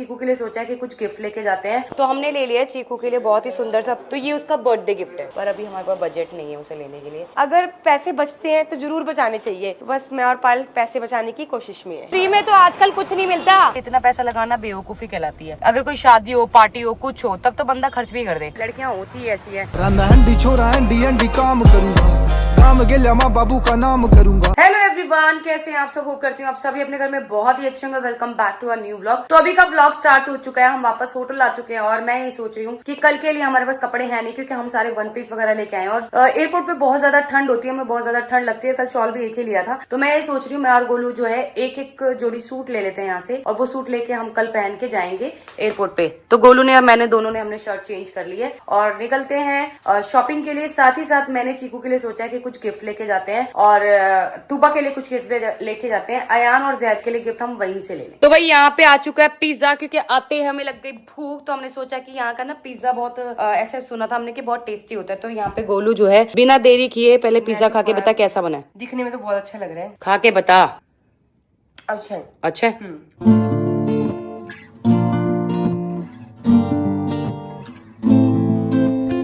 चीकू के लिए सोचा है कि कुछ गिफ्ट लेके जाते हैं, तो हमने ले लिया चीकू के लिए बहुत ही सुंदर सा। तो ये उसका बर्थडे गिफ्ट है, पर अभी हमारे पास बजट नहीं है उसे लेने के लिए। अगर पैसे बचते हैं तो जरूर बचाने चाहिए। तो बस मैं और पायल पैसे बचाने की कोशिश में है। फ्री में तो आजकल कुछ नहीं मिलता, इतना पैसा लगाना बेवकूफी कहलाती है। अगर कोई शादी हो, पार्टी हो, कुछ हो, तब तो बंदा खर्च भी कर दे। लड़कियां होती ऐसी है। काम करूंगा, काम गेल्या माँ बाबू का नाम करूंगा। हेलो एवरीवन, कैसे हैं आप सब? होप करती हूँ आप सभी अपने घर में बहुत ही अच्छे होंगे। Welcome back to a new vlog. तो अभी का व्लॉग स्टार्ट हो चुका है, हम वापस होटल आ चुके हैं और मैं ये सोच रही हूँ कि कल के लिए हमारे पास कपड़े हैं नहीं, क्योंकि हम सारे वन पीस वगैरह लेके आए हैं और एयरपोर्ट पे बहुत ज्यादा ठंड होती है, हमें बहुत ज्यादा ठंड लगती है। कल शॉल भी एक ही लिया था, तो मैं ये सोच रही हूँ मैं और गोलू जो है एक एक जोड़ी सूट ले लेते हैं यहाँ से, और वो सूट लेके हम कल पहन के जाएंगे एयरपोर्ट पे। तो गोलू ने और मैंने दोनों ने हमने शर्ट चेंज कर ली है और निकलते हैं शॉपिंग के लिए। साथ ही साथ मैंने चीकू के लिए सोचा है कि कुछ गिफ्ट लेके जाते हैं और तूबा के लिए कुछ गिफ्ट लेके जाते हैं। अयान और जैद के लिए गिफ्ट हम वहीं से ले लें। तो भाई यहाँ पे आ चुका है पिज्जा, क्योंकि आते ही हमें लग गई भूख, तो हमने सोचा कि यहाँ का ना पिज्जा बहुत ऐसे सुना था हमने कि बहुत टेस्टी होता है। तो यहाँ पे गोलू जो है बिना देरी किए पहले पिज्जा खा के बता कैसा बना है। दिखने में तो बहुत अच्छा लग रहा है। खा के बता। अच्छा है। अच्छा है?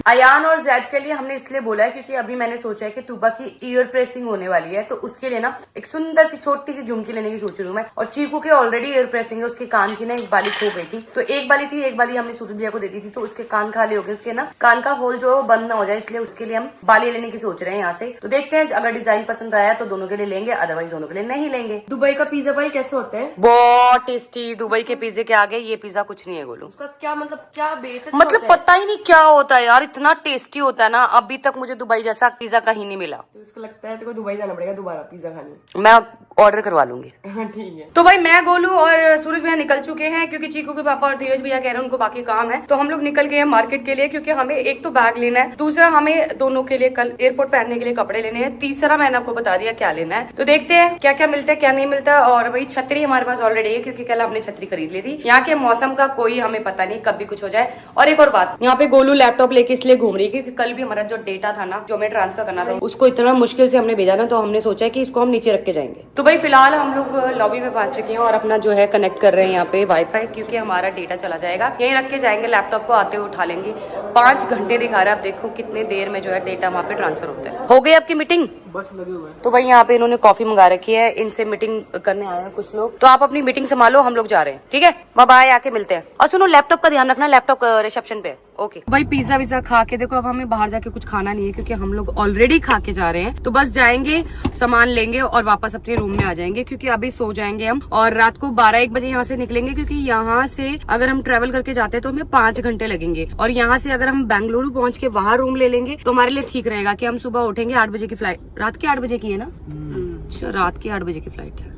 अयान और जैद के लिए हमने इसलिए बोला है क्योंकि अभी मैंने सोचा है कि तूबा की ईयर प्रेसिंग होने वाली है, तो उसके लिए ना एक सुंदर सी छोटी सी झुमकी लेने की सोच रही हूँ मैं। और चीकू के ऑलरेडी ईयर प्रेसिंग है, उसके कान की ना एक बाली खो गई थी, तो एक बाली थी, एक बाली हमने सूरज भैया को दे दी थी, तो उसके कान खाली हो गए। उसके ना कान का होल जो है वो बंद ना हो जाए, इसलिए उसके लिए हम बाली लेने की सोच रहे हैं यहाँ से। तो देखते हैं, अगर डिजाइन पसंद आया तो दोनों के लिए लेंगे, अदरवाइज दोनों के लिए नहीं लेंगे। दुबई का पिज्जा पायल कैसे होता है? बहुत टेस्टी। दुबई के पिज्जे के आगे ये पिज्जा कुछ नहीं है गोलू। उसका क्या मतलब, क्या बेस मतलब पता ही नहीं क्या होता है यार, इतना टेस्टी होता है ना। अभी तक मुझे दुबई जैसा पिज्जा कहीं नहीं मिला। तो इसको लगता है तो दुबई जाना पड़ेगा दोबारा पिज्जा खाने। मैं ऑर्डर करवा लूंगी। हाँ ठीक है। तो भाई मैं गोलू और सूरज भैया निकल चुके हैं, क्योंकि चीकू के पापा और धीरज भैया कह रहे हैं उनको बाकी काम है। तो हम लोग निकल गए हैं मार्केट के लिए, क्योंकि हमें एक तो बैग लेना है, दूसरा हमें दोनों के लिए कल एयरपोर्ट पहनने के लिए कपड़े लेने हैं, तीसरा मैंने आपको बता दिया क्या लेना है। तो देखते हैं क्या क्या मिलता है क्या नहीं मिलता। और भाई छतरी हमारे पास ऑलरेडी है, क्योंकि कल हमने छतरी खरीद ली थी। यहाँ के मौसम का कोई हमें पता नहीं, कब भी कुछ हो जाए। और एक और बात, यहाँ पे गोलू लैपटॉप लेके इसलिए घूम रही है क्योंकि कल भी हमारा जो डेटा था ना, जो हमें ट्रांसफर करना था, उसको इतना मुश्किल से हमने भेजा ना, तो हमने सोचा कि इसको हम नीचे रख के जाएंगे। तो भाई फिलहाल हम लोग लॉबी में पहुंच चुके हैं और अपना जो है कनेक्ट कर रहे हैं यहाँ पे वाईफाई, क्योंकि हमारा डेटा चला जाएगा। यहीं रख के जाएंगे, लैपटॉप को आते हुए उठा लेंगे। 5 घंटे दिखा रहा है, आप देखो कितने देर में जो है डेटा वहाँ पे ट्रांसफर होता है। हो गई आपकी मीटिंग? बस लगे हुए हैं। तो भाई यहाँ पे इन्होंने कॉफी मंगा रखी है, इनसे मीटिंग करने आए हैं कुछ लोग। तो आप अपनी मीटिंग संभालो, हम लोग जा रहे हैं, ठीक है? बाय, आके मिलते हैं। और सुनो, लैपटॉप का ध्यान रखना, लैपटॉप रिसेप्शन पे। ओके भाई, पिज्जा विज्जा खा के देखो, अब हमें बाहर जाके कुछ खाना नहीं है, क्योंकि हम लोग ऑलरेडी खा के जा रहे हैं। तो बस जाएंगे, सामान लेंगे और वापस अपने रूम में आ जाएंगे, क्योंकि अभी सो जाएंगे हम। और रात को 12-1 बजे यहाँ से निकलेंगे, क्योंकि यहाँ से अगर हम ट्रेवल करके जाते हैं तो हमें 5 घंटे लगेंगे। और यहाँ से अगर हम बेंगलुरु पहुंच के वहां रूम ले लेंगे तो हमारे लिए ठीक रहेगा कि हम सुबह उठेंगे 8 बजे की फ्लाइट। रात के 8 बजे की है ना? अच्छा, रात के 8 बजे की फ्लाइट है।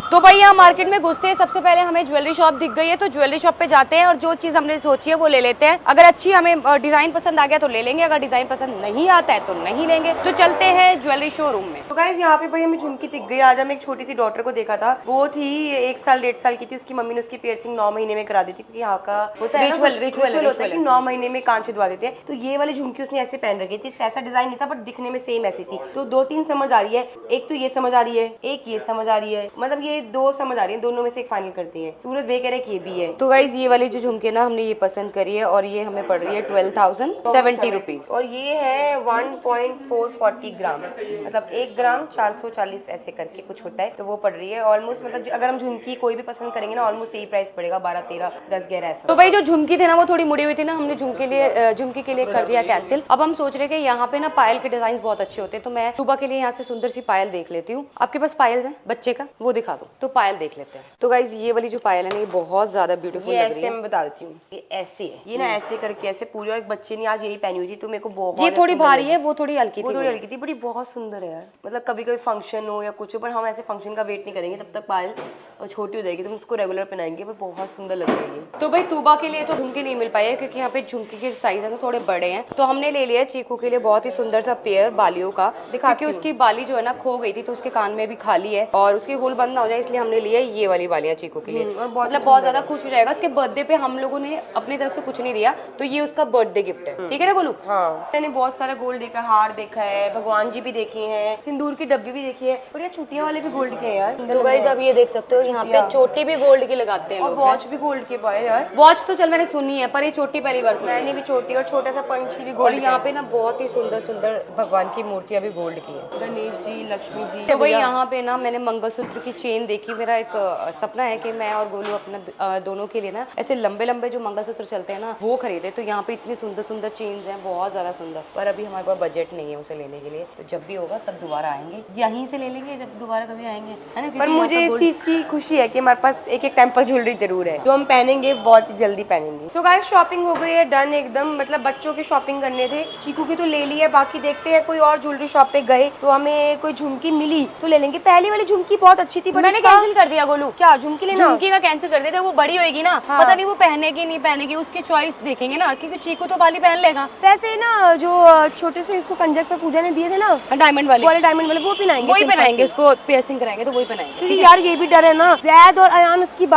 तो भाई यहाँ मार्केट में घुसते हैं, सबसे पहले हमें ज्वेलरी शॉप दिख गई है, तो ज्वेलरी शॉप पे जाते हैं और जो चीज हमने सोची है वो ले लेते हैं। अगर अच्छी हमें डिजाइन पसंद आ गया तो ले लेंगे, अगर डिजाइन पसंद नहीं आता है तो नहीं लेंगे। तो चलते हैं ज्वेलरी शोरूम में। तो गाइस यहाँ पे भाई हमें झुमकी दिख गई। आज हम एक छोटी सी डॉटर को देखा था, वो थी 1 साल 1.5 साल की थी। उसकी मम्मी ने उसकी पियर्सिंग 9 महीने में करा दी थी, क्योंकि यहाँ का होता है रिचुअल होता है कि 9 महीने में कान छिदवा देते हैं। तो ये वाली झुमकी उसने ऐसे पहन रखी थी, ऐसा डिजाइन नहीं था बट दिखने में सेम ऐसी थी। तो 2-3 समझ आ रही है, एक तो ये समझ आ रही है, एक ये समझ आ रही है, मतलब ये 2 समझ आ रही है, दोनों में से एक फाइनल करती है। सूरज भैया कह रहे ये भी है। तो गाइस ये वाली जो झुमके ना हमने ये पसंद करी है, और ये हमें पड़ रही है 12,070 रुपीज। और ये है 1.440 ग्राम, मतलब 1 ग्राम 440 ऐसे करके कुछ होता है। तो वो पड़ रही है ऑलमोस्ट, मतलब अगर हम झुमकी कोई भी पसंद करेंगे ना, ऑलमोस्ट यही प्राइस पड़ेगा, 12, 13, 10, 11 ऐसा। तो भाई जो झुमकी थी ना वो थोड़ी मुड़ी हुई थी ना, हमने झुमकी के लिए कर दिया कैंसिल। अब हम सोच रहे कि यहाँ पे ना पायल के डिजाइन बहुत अच्छे होते हैं, तो मैं सुबह के लिए यहाँ से सुंदर सी पायल देख लेती हूँ। आपके पास पायल है बच्चे का, वो दिखा दो। तो पायल देख लेते हैं। तो गाइज ये वाली जो पायल है ना, ये बहुत ज्यादा ब्यूटीफुल लग रही है। मैं बता देती हूँ, ये ऐसे है, ये ना ऐसे करके ऐसे पूरी। और एक बच्चे ने आज यही पहनी हुई थी, तो मेरे को बहुत, ये थोड़ी भारी है, वो थोड़ी हल्की थी, बड़ी बहुत सुंदर है यार। मतलब कभी कभी फंक्शन हो या कुछ हो, पर हम ऐसे फंक्शन का वेट नहीं करेंगे, तब तक पायल और छोटी हो जाएगी तो हम उसको रेगुलर पहनाएंगे, पर बहुत सुंदर लग रही है। तो भाई तूबा के लिए तो झुमकी नहीं मिल पाई है, क्योंकि यहाँ पे झुमकी के साइज है ना थोड़े बड़े हैं। तो हमने ले लिया चीकू के लिए बहुत ही सुंदर सा पेयर बालियों का, क्योंकि उसकी बाली जो है ना खो गई थी, तो उसके कान में भी खाली है और उसकी होल बंद ना हो जाए, इसलिए हमने लिया ली है ये वाली वालियां चीकू के लिए, मतलब बहुत ज्यादा खुश हो जाएगा। उसके बर्थडे पे हम लोगों ने अपनी तरफ से कुछ नहीं दिया, तो ये उसका बर्थडे गिफ्ट है, ठीक है ना गोलू? हाँ, मैंने बहुत सारा गोल्ड देखा, हार देखा है, भगवान जी भी देखे हैं, सिंदूर की डब्बी भी देखी है, और ये चुटिया वाले भी गोल्ड के हैं यार। तो गाइस आप ये देख सकते हो यहाँ पे चोटी भी गोल्ड की लगाते हैं और लोग, वॉच भी गोल्ड के पाए यार। वॉच तो चल मैंने सुनी है, पर ये चोटी पहली बार सुनी है। मैंने भी छोटी और छोटा सा पंछी भी और गोल्ड। यहाँ पे ना बहुत ही सुंदर सुंदर भगवान की मूर्तियां भी गोल्ड की है, गणेश जी, लक्ष्मी जी। तो भाई यहाँ पे ना मैंने मंगलसूत्र की चेन देखी। मेरा एक सपना है कि मैं और गोलू अपना दोनों के लिए ना ऐसे लंबे लंबे जो मंगलसूत्र चलते हैं ना वो खरीदे। तो यहाँ पे इतनी सुंदर सुंदर चेन्स हैं, बहुत ज्यादा सुंदर, पर अभी हमारे पास बजट नहीं है उसे लेने के लिए। तो जब भी होगा तब दोबारा आएंगे, यहीं से ले लेंगे जब दोबारा कभी आएंगे, है ना? पर मुझे इस चीज की खुशी है कि हमारे पास एक एक टेम्पल ज्वेलरी जरूर है जो हम पहनेंगे, बहुत जल्दी पहनेंगे। सो गाइस शॉपिंग हो गई है डन एकदम, मतलब बच्चों की शॉपिंग करने थे, चीकू की तो ले ली है, बाकी देखते हैं कोई और ज्वेलरी शॉप पे गए तो हमें कोई झुमकी मिली तो ले लेंगे। पहली वाली झुमकी बहुत अच्छी थी, मैंने कैंसिल कर दिया गोलू। क्या झुमकी लेना? झुमकी का कैंसिल कर देते, वो बड़ी होएगी ना, हाँ। पता नहीं वो पहनेगी नहीं पहनेगी, उसकी चॉइस देखेंगे ना, क्योंकि चीकू तो वाली पहन लेगा। वैसे ना जो छोटे से इसको कंजक पे पूजा ने दिए थे ना, डायमंड वाले डायमंड वाले, वो पहनाएंगे, वही पहनाएंगे, उसको पियर्सिंग कराएंगे तो वही पहनाएंगे। क्योंकि यार ये भी डर है ना, जैद और अयान उसकी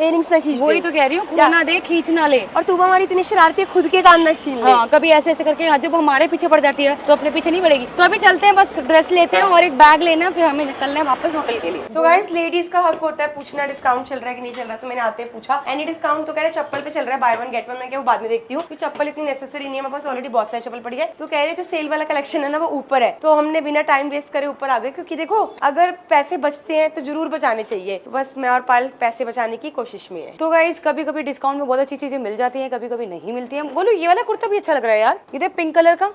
इयरिंग्स ना खींच वही तो कह रही हूँ, खो ना दे, खींच ना ले। और तू हमारी इतनी शरारती है, खुद के कान ना छीन ले। हाँ, कभी ऐसे ऐसे करके जब हमारे पीछे पड़ जाती है तो अपने पीछे नहीं पड़ेगी। तो अभी चलते हैं, बस ड्रेस लेते हैं और एक बैग लेना, फिर हमें निकलना है वापस होटल के लिए। सो गाइस लेडीज का हक होता है पूछना डिस्काउंट चल रहा है कि नहीं चल रहा, तो मैंने आते पूछा एनी डिस्काउंट, तो कह रहे चप्पल पे चल रहा है बाय वन गेट वन। मैं क्या वो बाद में देखती हूँ, चप्पल इतनी नेसेसरी नहीं है, मेरे पास ऑलरेडी बहुत सारी चप्पल पड़ी है। तो कह रहे जो सेल वाला कलेक्शन है ना वो ऊपर है, तो हमने बिना टाइम वेस्ट करे ऊपर आ गए, क्योंकि देखो अगर पैसे बचते हैं तो जरूर बचाने चाहिए। तो बस मैं और पायल पैसे बचाने की कोशिश में है। तो गाइस कभी कभी डिस्काउंट में बहुत अच्छी चीजें मिल जाती हैं, कभी कभी नहीं मिलती है। बोलो ये वाला कुर्ता भी अच्छा लग रहा है यार, ये देख पिंक कलर का,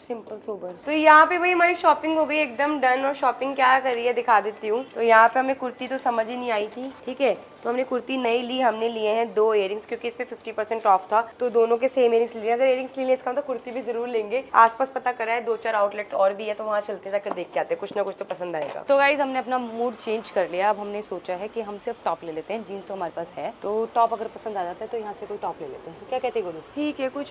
सिंपल सोबर। तो यहाँ पे भाई हमारी शॉपिंग हो गई एकदम डन, और शॉपिंग क्या करी है दिखा देती हूँ। तो यहाँ पे हमें कुर्ती तो समझ ही नहीं आई थी, ठीक है, तो हमने कुर्ती नहीं ली, हमने लिए हैं 2 इयरिंग्स, क्योंकि इस पे 50% ऑफ था, तो दोनों के सेम इयरिंग्स लिए। अगर इयरिंग्स ले इसका मतलब कुर्ती भी जरूर लेंगे। आसपास पता करा है 2-4 आउटलेट्स और भी है, तो वहाँ चलते जाकर देख के आते हैं, कुछ ना कुछ तो पसंद आएगा। तो गाइस हमने अपना मूड चेंज कर लिया। अब हमने सोचा है कि हम सिर्फ टॉप ले लेते हैं, जीन्स तो हमारे पास है, तो टॉप अगर पसंद आ जाता है तो यहाँ से कोई टॉप ले लेते हैं। क्या कहते हैं गोलू? ठीक है, कुछ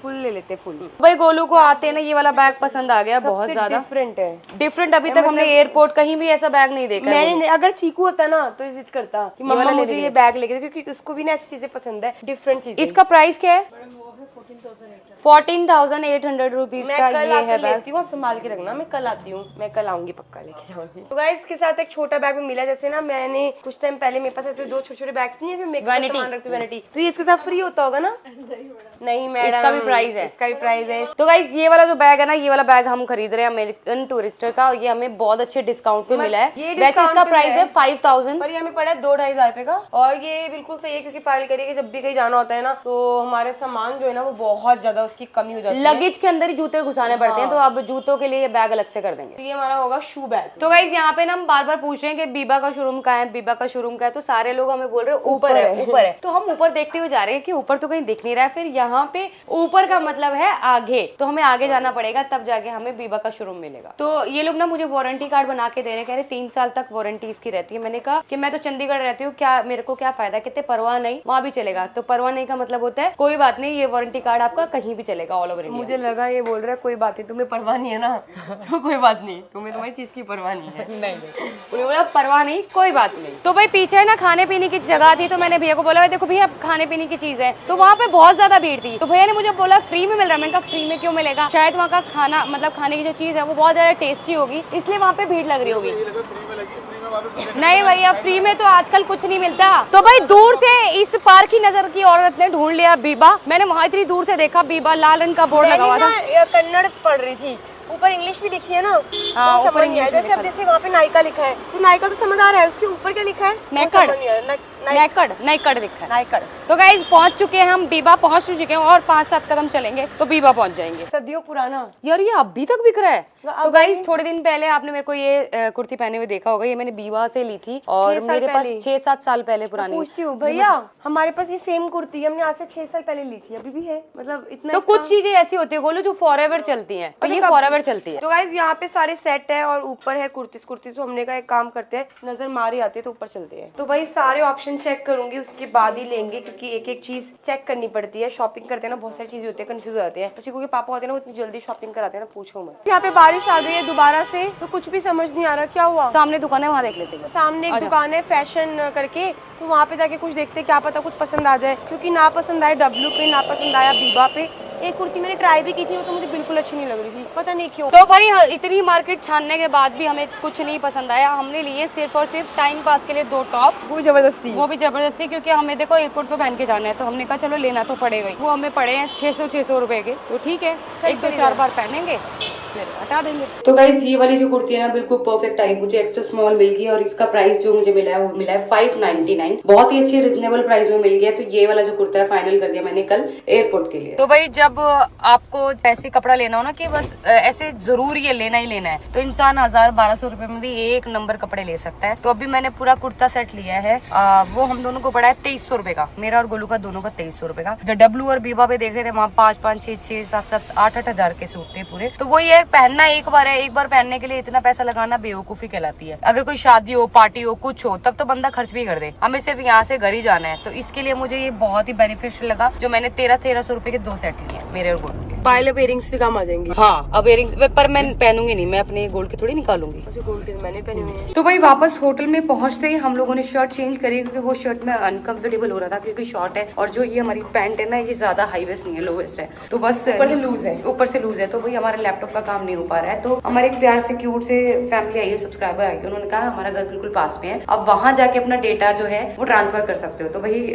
फुल ले लेते, फुल। भाई गोलू को आते हैं ना ये वाला बैग पसंद आ गया, बहुत ज्यादा डिफरेंट है, डिफरेंट। अभी तक हमने एयरपोर्ट कहीं भी ऐसा बैग नहीं देखा है। मैंने अगर चीकू होता ना तो जिद करता कि मम्मा मुझे ये बैग लेके दो, क्योंकि उसको भी ना ऐसी चीजें पसंद है, डिफरेंट चीजें। इसका प्राइस क्या है? 14,800 रुपीज का ये है बैग। लेती हूँ, आप संभाल के रखना, मैं कल आती हूँ, मैं कल आऊंगी पक्का लेके जाऊंगी। तो गाइस इसके साथ एक छोटा बैग भी मिला, जैसे ना मैंने कुछ टाइम पहले मेरे पास ऐसे 2 छोटे-छोटे बैग्स नहीं है जो मेकअप का सामान रखती हूँ, वैनिटी, तो ये इसके साथ फ्री होता होगा ना? नहीं मैडम, इसका भी प्राइस है, इसका भी प्राइस है। तो गाइस ये वाला जो बैग है ना, ये वाला बैग हम खरीद रहे हैं अमेरिकन टूरिस्टर का, ये हमें बहुत अच्छे डिस्काउंट पे मिला है। वैसे इसका प्राइस है 5,000, पर ये हमें पड़ा है 2-2.5 हजार रुपए का, और ये बिल्कुल सही है, क्योंकि पायल करिए कि जब भी कहीं जाना होता है ना तो हमारे सामान जो है ना वो बहुत ज्यादा उसकी कमी हो जाती है, लगेज के अंदर ही जूते घुसाने पड़ते हैं, तो अब जूतों के लिए ये बैग अलग से कर देंगे। तो ये हमारा होगा शू बैग। तो गाइस यहाँ पे ना हम बार बार पूछ रहे हैं कि बीबा का शोरूम कहाँ है, बीबा का शोरूम कहाँ है, तो सारे लोग हमें बोल रहे हैं ऊपर है, ऊपर है। तो हम ऊपर देखते हुए जा रहे हैं कि ऊपर तो कहीं दिख नहीं रहा है, फिर यहाँ पे ऊपर का मतलब है आगे, तो हमें आगे जाना पड़ेगा, तब जाके हमें बीबा का शोरूम मिलेगा। तो ये लोग ना मुझे वारंटी कार्ड बना के दे रहे हैं, कह रहे 3 साल तक वारंटी इसकी रहती है। मैंने कहा कि मैं तो चंडीगढ़ रहती हूँ, क्या मेरे को क्या फायदा, कहते परवाह नहीं, वहाँ भी चलेगा। तो परवाह नहीं का मतलब होता है कोई बात नहीं, ये वारंटी कार्ड आपका कहीं भी चलेगा ऑल ओवर इंडिया। मुझे लगा ये बोल रहा है कोई बात नहीं, तुम्हें परवाह नहीं है ना तो कोई बात नहीं, तुम्हें तुम्हारी चीज की परवाह नहीं है। नहीं बोला परवाह नहीं, कोई बात नहीं। तो भाई पीछे ना खाने पीने की जगह थी, तो मैंने भैया को बोला देखो भैया खाने पीने की चीज है, तो वहाँ पे बहुत ज्यादा भीड़ थी, तो भैया ने मुझे बोला फ्री में मिल रहा है। मैंने कहा फ्री में क्यों मिलेगा, शायद वहाँ का खाना मतलब खाने की जो चीज है वो बहुत ज्यादा टेस्टी होगी, इसलिए वहाँ पे भीड़ लग रही होगी। नहीं भैया फ्री में तो आजकल कुछ नहीं मिलता। तो भाई दूर से इस पार की नजर की औरत ने ढूंढ लिया बीबा, मैंने वहाँ इतनी दूर से देखा बीबा, लाल रंग का बोर्ड लगा हुआ था, कन्नड़ पढ़ रही थी, ऊपर इंग्लिश भी लिखी है ना, हाँ, तो ऊपर समझ नहीं आया। जैसे अब जैसे वहाँ पे नायका लिखा है, तो नायका तो समझ आ रहा है, उसके ऊपर क्या लिखा है नाइकड़ लिखा है। नायकड़। तो गाइस पहुंच चुके हैं हम, बीबा पहुंच चुके हैं, और 5-7 कदम चलेंगे तो बीबा पहुंच जाएंगे। सदियों पुराना यार ये अभी तक बिक रहा है। तो गाइस थोड़े दिन पहले आपने मेरे को ये कुर्ती पहने हुए देखा होगा, ये मैंने बीबा से ली थी, और मेरे पास 6-7 साल पहले पुरानी। पूछती हूँ भैया हमारे पास ये सेम कुर्ती हमने आज से 6 साल पहले ली थी, अभी भी है, मतलब इतना। तो कुछ चीजें ऐसी होती है गोलू जो फॉरएवर चलती हैं, तो ये फॉरएवर अगर चलती है। तो गाइस यहाँ पे सारे सेट है और ऊपर है कुर्तीस तो हमने का एक काम करते हैं, नजर मारी आती है तो ऊपर चलते हैं। तो भाई सारे ऑप्शन चेक करूंगी, उसके बाद ही लेंगे, क्योंकि एक एक चीज चेक करनी पड़ती है। शॉपिंग करते हैं ना, बहुत सारी चीजें होती है, कंफ्यूज हो जाते हैं। बच्चे क्योंकि पापा होते हैं ना, वो इतनी जल्दी शॉपिंग कराते हैं ना, पूछो मत। यहाँ पे बारिश आ गई है दोबारा से, तो कुछ भी समझ नहीं आ रहा क्या हुआ। सामने दुकान है, वहाँ देख लेते हैं। सामने एक दुकान है फैशन करके, तो वहाँ पे जाके कुछ देखते, क्या पता कुछ पसंद आ जाए, क्योंकि ना पसंद आया डब्लू पे, ना पसंद आया बीबा पे। एक कुर्ती मैंने ट्राई भी की थी, वो तो मुझे बिल्कुल अच्छी नहीं लग रही थी, पता नहीं क्यों। तो भाई इतनी मार्केट छानने के बाद भी हमें कुछ नहीं पसंद आया। हमने लिए सिर्फ और सिर्फ टाइम पास के लिए 2 टॉप, वो भी जबरदस्ती, क्योंकि हमें देखो एयरपोर्ट पे पहन के जाना है, तो हमने कहा चलो लेना तो पड़ेगा ही। वो हमें पड़े हैं 600 रुपए के, तो ठीक है, 1-2-4 बार पहनेंगे फिर हटा देंगे। तो गाइस ये वाली जो कुर्ती है ना, बिल्कुल परफेक्ट आई, मुझे एक्स्ट्रा स्मॉल मिल गई और इसका प्राइस जो मुझे मिला है वो मिला है 599, बहुत ही अच्छे रिजनेबल प्राइस में मिल गया। तो ये वाला जो कुर्ता है फाइनल कर दिया मैंने कल एयरपोर्ट के लिए। तो भाई जब आपको ऐसे कपड़ा लेना हो ना कि बस ऐसे जरूर ये लेना ही लेना है, तो इंसान 1000-1200 रुपए में भी एक नंबर कपड़े ले सकता है। तो अभी मैंने पूरा कुर्ता सेट लिया है, वो हम दोनों को पड़ा है 2300 रुपए का, मेरा और गोलू का दोनों का 2300 रुपए का। जो डब्लू और बीबा पे देखे थे वहाँ 5-5, 6-6, 7-7, 8-8 हजार के सूट थे पूरे। तो वही है, पहनना एक बार है, एक बार पहनने के लिए इतना पैसा लगाना बेवकूफी कहलाती है। अगर कोई शादी हो, पार्टी हो, कुछ हो, तब तो बंदा खर्च भी कर दे। हमें सिर्फ यहाँ से घर ही जाना है, तो इसके लिए मुझे ये बहुत ही बेनिफिशियल लगा, जो मैंने 1300 रुपए के 2 सेट लिए मेरे और गोलू के। पायल अब इयरिंग्स भी काम आ जाएंगे। हाँ, अब इयरिंग्स पर मैं पहनूंगी नहीं, मैं अपने गोल्ड के थोड़ी निकालूंगी। गोल्ड के मैंने पहने हुए हैं। तो भाई वापस होटल में पहुंचते ही हम लोगों ने शर्ट चेंज करी, क्योंकि वो शर्ट में अनकंफर्टेबल हो रहा था, क्योंकि शॉर्ट है और जो ये हमारी पैंट है ना, ये ज्यादा हाई वेस्ट नहीं है, लो वेस्ट है, तो बस ऊपर से लूज है। तो भाई हमारे लैपटॉप का काम नहीं हो पा रहा है। तो हमारे एक प्यार से क्यूट से फैमिली आई है, सब्सक्राइबर आई है, उन्होंने कहा हमारा घर बिल्कुल पास में है, अब वहां जाके अपना डेटा जो है वो ट्रांसफर कर सकते हो। तो भाई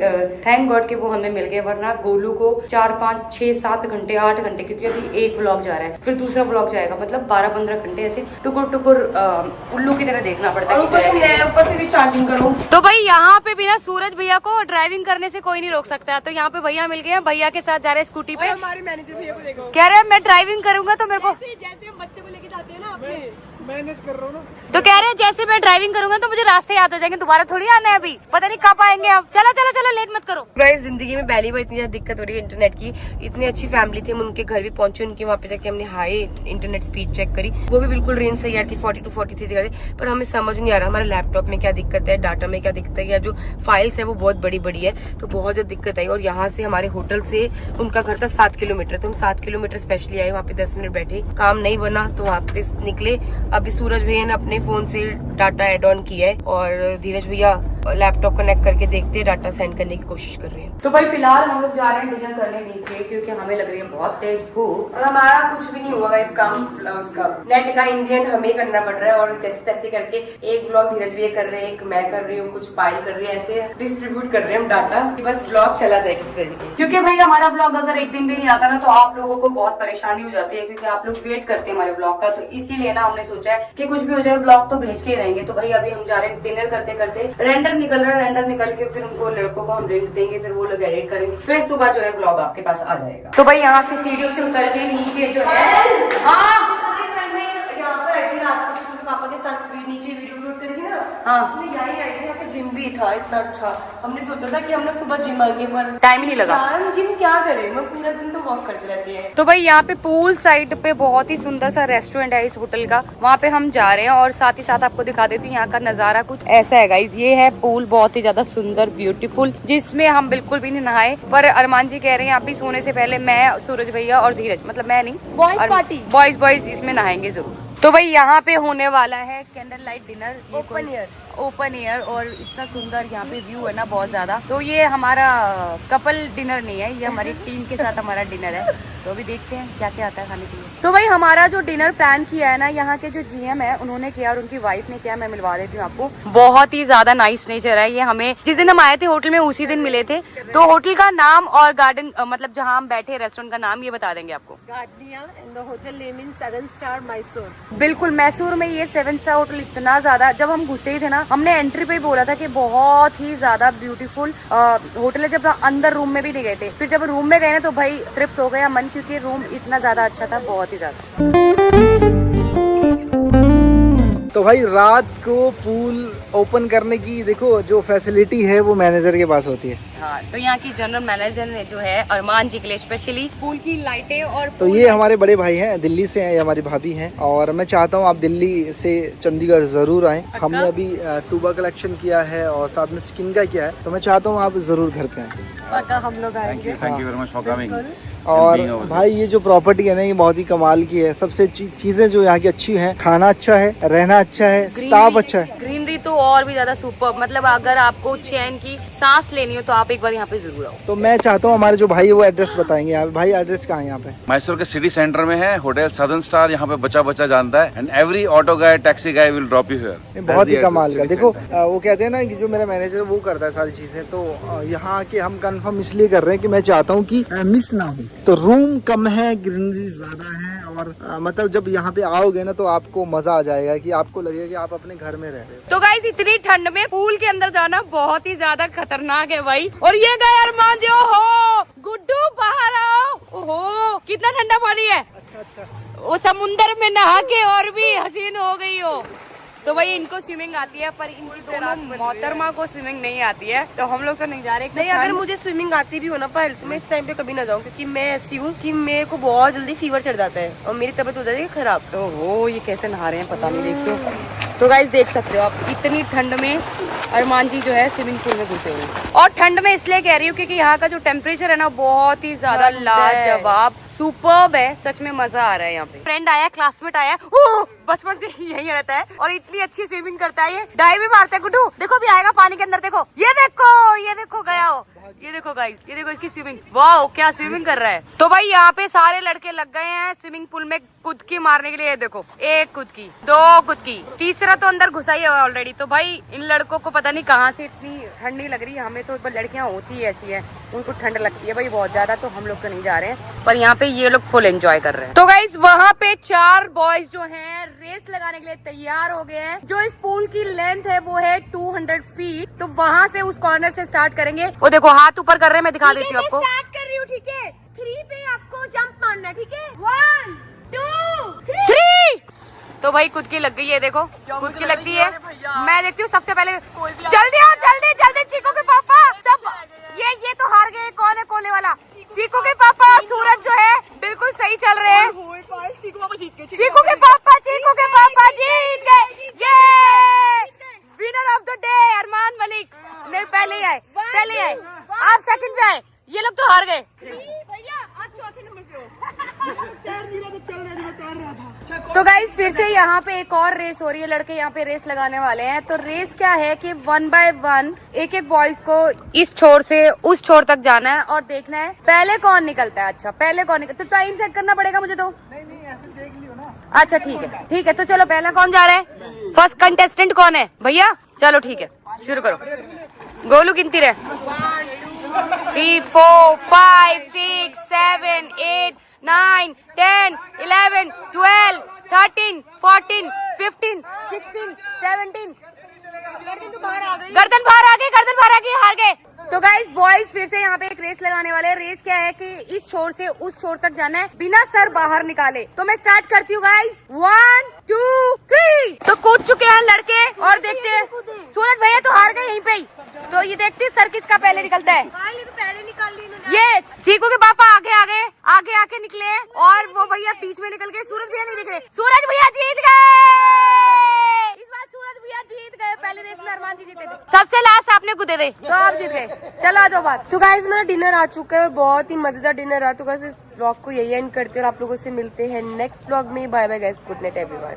थैंक गॉड कि वो हमें मिल गए, वरना गोलू को 4-5-6-7 घंटे 8 घंटे, क्योंकि अभी एक व्लॉग जा रहा है, फिर दूसरा व्लॉग जाएगा, मतलब 12-15 घंटे ऐसे टुकुर उल्लू की तरह देखना पड़ता है। ऊपर से भी चार्जिंग करो। तो भाई यहाँ पे भी ना सूरज भैया को ड्राइविंग करने से कोई नहीं रोक सकता। तो यहाँ पे भैया मिल गए हैं, भैया के साथ जा रहे हैं स्कूटी पे। हमारे मैनेजर भैया को देखो, कह रहे हैं मैं ड्राइविंग करूंगा तो मेरे को जैसे हम बच्चे को लेके जाते हैं ना अपने, मैनेज कर रहा हूँ ना। तो कह रहे हैं जैसे मैं ड्राइविंग करूंगा तो मुझे रास्ते याद हो जाएंगे, दोबारा थोड़ी आना है, अभी पता नहीं कब आएंगे अब। चलो चलो चलो, लेट मत करो। गाइस जिंदगी में पहली बार इतनी ज्यादा दिक्कत हो रही है इंटरनेट की। इतनी अच्छी फैमिली थी, हम उनके घर भी पहुंचे, उनके वहाँ पे जाके हमने हाई इंटरनेट स्पीड चेक करी, वो भी बिल्कुल रेंज सही आ रही थी, 42-43 दिखा रही, पर हमें समझ नहीं आ रहा हमारे लैपटॉप में क्या दिक्कत है, डाटा में क्या दिक्कत है, या जो फाइल्स है वो बहुत बड़ी बड़ी है, तो बहुत ज्यादा दिक्कत आई। और यहाँ से हमारे होटल से उनका घर था 7 किलोमीटर, तो हम 7 किलोमीटर स्पेशली आए, वहाँ पे 10 मिनट बैठे, काम नहीं बना तो वहाँ पे निकले। अभी सूरज भैया ने अपने फोन से डाटा एड ऑन किया है और धीरज भैया लैपटॉप कनेक्ट करके देखते डाटा सेंड करने की कोशिश कर रहे हैं। तो भाई फिलहाल हम लोग जा रहे हैं डिनर करने नीचे, क्योंकि हमें लग रही है बहुत तेज भूख। और हमारा कुछ भी नहीं हुआ इस काम उसका, नेट का इंडियन हमें करना पड़ रहा है, और जैसे तैसे करके एक ब्लॉग धीरज भैया कर रहे हैं, एक मैं कर रही हूँ, कुछ पायल कर रही है, ऐसे डिस्ट्रीब्यूट कर रहे हैं हम डाटा कि बस ब्लॉग चला जाए किसी तरीके। क्योंकि भाई हमारा ब्लॉग अगर एक दिन भी नहीं आता ना, तो आप लोगों को बहुत परेशानी हो जाती है, क्योंकि आप लोग वेट करते हैं हमारे ब्लॉग का। तो इसीलिए ना हमने सोचा है कि कुछ भी हो जाए ब्लॉग तो भेज के ही रहेंगे। तो भाई अभी हम जा रहे हैं डिनर करते करते, रेंडर निकल रहा है, रेंडर निकल के फिर उनको लड़कों को हम लिंक देंगे, फिर वो लोग एडिट करेंगे, फिर सुबह जो है ब्लॉग आपके पास आ जाएगा। तो भाई यहाँ से सीढ़ियों से उतर के नीचे जो है, हाँ यहाँ पर आई थी रात को पापा के साथ नीचे वीडियो अपलोड करी थी ना, हाँ यही आई थी, यहाँ पे जिम भी था इतना अच्छा। हमने सोचा था कि हम लोग सुबह जिम आएंगे, पर टाइम ही नहीं लगा। हम जिम क्या करें, मैं पूरा दिन तो वॉक करते रहती है। तो भाई यहाँ पे पूल साइड पे बहुत ही सुंदर सा रेस्टोरेंट है इस होटल का, वहाँ पे हम जा रहे हैं, और साथ ही साथ आपको दिखा देती हूँ यहाँ का नजारा कुछ ऐसा है गाइज। ये है पूल, बहुत ही ज्यादा सुंदर ब्यूटीफुल, जिसमें हम बिल्कुल भी नहीं नहाए, पर अरमान जी कह रहे हैं अभी सोने से पहले मैं, सूरज भैया और धीरज, मतलब मैं नहीं, बॉयज इसमें नहाएंगे जरूर। तो भाई यहाँ पे होने वाला है candle light dinner, open air, और इतना सुंदर यहाँ पे व्यू है ना, बहुत ज्यादा। तो ये हमारा कपल डिनर नहीं है, ये हमारी टीम के साथ हमारा डिनर है। तो अभी देखते हैं क्या क्या आता है खाने के लिए। तो भाई हमारा जो डिनर प्लान किया है ना, यहाँ के जो जीएम है उन्होंने किया और उनकी वाइफ ने किया, मैं मिलवा देती हूँ आपको। बहुत ही ज्यादा नाइस नेचर है ये, हमें जिस दिन हम आए थे होटल में उसी दिन मिले थे। तो होटल का नाम और गार्डन, मतलब जहाँ हम बैठे रेस्टोरेंट का नाम ये बता देंगे आपको। Gardenia and the hotel name in 7 star Mysore. बिल्कुल, मैसूर में ये 7 स्टार होटल इतना ज्यादा, जब हम घुसे ही थे ना, हमने एंट्री पे ही बोला था कि बहुत ही ज्यादा ब्यूटीफुल होटल है। जब अंदर रूम में भी नहीं गए थे, फिर जब रूम में गए ना तो भाई तृप्त हो गया मन, क्योंकि रूम इतना ज्यादा अच्छा था, बहुत ही ज्यादा। तो भाई रात को पूल ओपन करने की देखो जो फैसिलिटी है वो मैनेजर के पास होती है। हाँ, तो यहाँ की जनरल मैनेजर ने जो है अरमान जी के लिए स्पेशली पूल की लाइटें और तो ये हमारे बड़े भाई हैं, दिल्ली से हैं, ये हमारी भाभी हैं और मैं चाहता हूँ आप दिल्ली से चंडीगढ़ जरूर आएं। हमने अभी टूबा कलेक्शन किया है और साथ में स्किन का किया है, तो मैं चाहता हूँ आप जरूर घर पे आएं। हम लोग आएंगे। Thank you very much for coming. और भाई ये जो प्रॉपर्टी है ना ये बहुत ही कमाल की है। सबसे चीजें जो यहाँ की अच्छी हैं, खाना अच्छा है, रहना अच्छा है, स्टाफ अच्छा है। ग्रीनरी तो और भी ज्यादा सुपर, मतलब अगर आपको चैन की सांस लेनी हो तो आप एक बार यहाँ पे जरूर आओ। तो मैं चाहता हूँ हमारे जो भाई है वो एड्रेस बताएंगे। यहाँ भाई एड्रेस कहाँ है यहाँ पे? मैसूर के सिटी सेंटर में है होटल सदर्न स्टार, यहाँ पे बच्चा बच्चा जानता है and every auto guy taxi guy will drop you here. बहुत ही कमाल का। देखो वो कहते हैं ना कि जो मेरा मैनेजर वो करता है सारी चीजें, तो यहाँ के हम कंफर्म इसलिए कर रहे हैं कि मैं चाहता हूँ कि मिस ना हो। तो रूम कम है, ग्रीनरी ज्यादा है और मतलब जब यहाँ पे आओगे ना तो आपको मजा आ जाएगा कि आपको लगेगा कि आप अपने घर में रह रहे हो। तो गाइस इतनी ठंड में पूल के अंदर जाना बहुत ही ज्यादा खतरनाक है भाई। और ये गए अरमान जी, ओहो गुड्डू बाहर आओ, ओहो कितना ठंडा पानी है। अच्छा वो समुंदर में नहा के और भी हसीन हो गई हो। तो भाई इनको स्विमिंग आती है पर इनकी दोनों मोहतरमा को स्विमिंग नहीं आती है, तो हम लोग तो नहीं जा रहे। नहीं, अगर मुझे स्विमिंग आती भी हो ना पायल तो मैं इस टाइम पे कभी ना जाऊँ, क्योंकि मैं ऐसी हूँ कि मेरे को बहुत जल्दी फीवर चढ़ जाता है और मेरी तबीयत हो जाती है खराब। तो वो ये कैसे नहा रहे हैं पता नहीं, देखते हो। तो गाइस देख सकते हो आप इतनी ठंड में अरमान जी जो है स्विमिंग पूल में घुसे हुए हैं। और ठंड में इसलिए कह रही हूँ क्योंकि यहाँ का जो टेम्परेचर है ना बहुत ही ज्यादा लाजवाब सुपर्ब है, सच में मजा आ रहा है यहाँ पे। फ्रेंड आया, क्लासमेट आया, बचपन से यही रहता है और इतनी अच्छी स्विमिंग करता है, ये डाइव भी मारता है। गुड्डू देखो भी आएगा पानी के अंदर, देखो ये देखो गया हो, ये देखो गाइस, ये देखो इसकी स्विमिंग, वाह क्या स्विमिंग कर रहा है। तो भाई यहाँ पे सारे लड़के लग गए हैं स्विमिंग पूल में कुदकी मारने के लिए। ये देखो एक कुदकी, दो कुदकी, तीसरा तो अंदर घुसा ही है ऑलरेडी। तो भाई इन लड़कों को पता नहीं कहाँ से इतनी ठंड नहीं लग रही है, हमें तो लड़कियां होती ही ऐसी है, उनको ठंड लगती है भाई बहुत ज्यादा। तो हम लोग तो नहीं जा रहे हैं पर यहाँ पे ये लोग फुल एंजॉय कर रहे हैं। तो गाइस वहाँ पे 4 बॉयज जो हैं रेस लगाने के लिए तैयार हो गए हैं। जो इस पूल की लेंथ है वो है 200 फीट, तो वहाँ से उस कॉर्नर से स्टार्ट करेंगे। वो देखो हाथ ऊपर कर रहे हैं, मैं दिखा देती हूँ आपको। स्टार्ट कर रही हूँ, ठीक है? 3 पे आपको जंप मारना, ठीक है? 1 2 3। तो भाई कुदकी लग गई है, देखो कुदकी लगती है। मैं देखती हूँ सबसे पहले, जल्दी आओ जल्दी चीकू के पापा सब, ये तो हार गए। कौन है कोने वाला? चीकू के पापा। सूरज जो है बिल्कुल सही चल रहे हैं। चीकू के पापा जीत गए, ये winner of the day Armaan Malik. नहीं पहले ही आए, आप सेकंड पे आए, ये लोग तो हार गए। तो गाइस फिर से यहाँ पे एक और रेस हो रही है, लड़के यहाँ पे रेस लगाने वाले हैं। तो रेस क्या है कि 1 बाय 1 एक बॉयज को इस छोर से उस छोर तक जाना है और देखना है पहले कौन निकलता है। अच्छा पहले कौन निकलता है, तो टाइम सेट करना पड़ेगा मुझे। तो नहीं ऐसे देख लियो ना। अच्छा ठीक है, तो चलो पहला कौन जा रहा है? फर्स्ट कंटेस्टेंट कौन है भैया? चलो ठीक है शुरू करो। गोलू गिनती रहे, 3 4 5 6 7 8 9 10 11 12 13 14 15 16 17। गर्दन बाहर आ गई, हार गए। तो गाइस बॉयज फिर से यहाँ पे एक रेस लगाने वाले हैं। रेस क्या है कि इस छोर से उस छोर तक जाना है बिना सर बाहर निकाले। तो मैं स्टार्ट करती हूँ गाइस, 1 2 3। तो कूद चुके हैं लड़के और देखते हैं। सूरज भैया तो हार गए यहीं पे ही। तो ये देखते हैं सर किसका पहले निकलता है। ये चीकू के पापा आगे निकले हैं और वो भैया बीच में निकल गए। सूरज भैया नहीं दिख रहे। सूरज भैया जीत गए, इस बार सूरज भैया जीत गए। पहले रेस में अरमान जी जीते थे, सबसे लास्ट आपने कूदे थे तो आप जीत गए। चलो आ जाओ बात। तो गाइस मेरा डिनर आ चुका है और बहुत ही मजेदार डिनर रहा। तो गाइस इस ब्लॉग को यही एंड करते हैं और आप लोगों से मिलते हैं नेक्स्ट ब्लॉग में। Bye bye guys, good night everyone.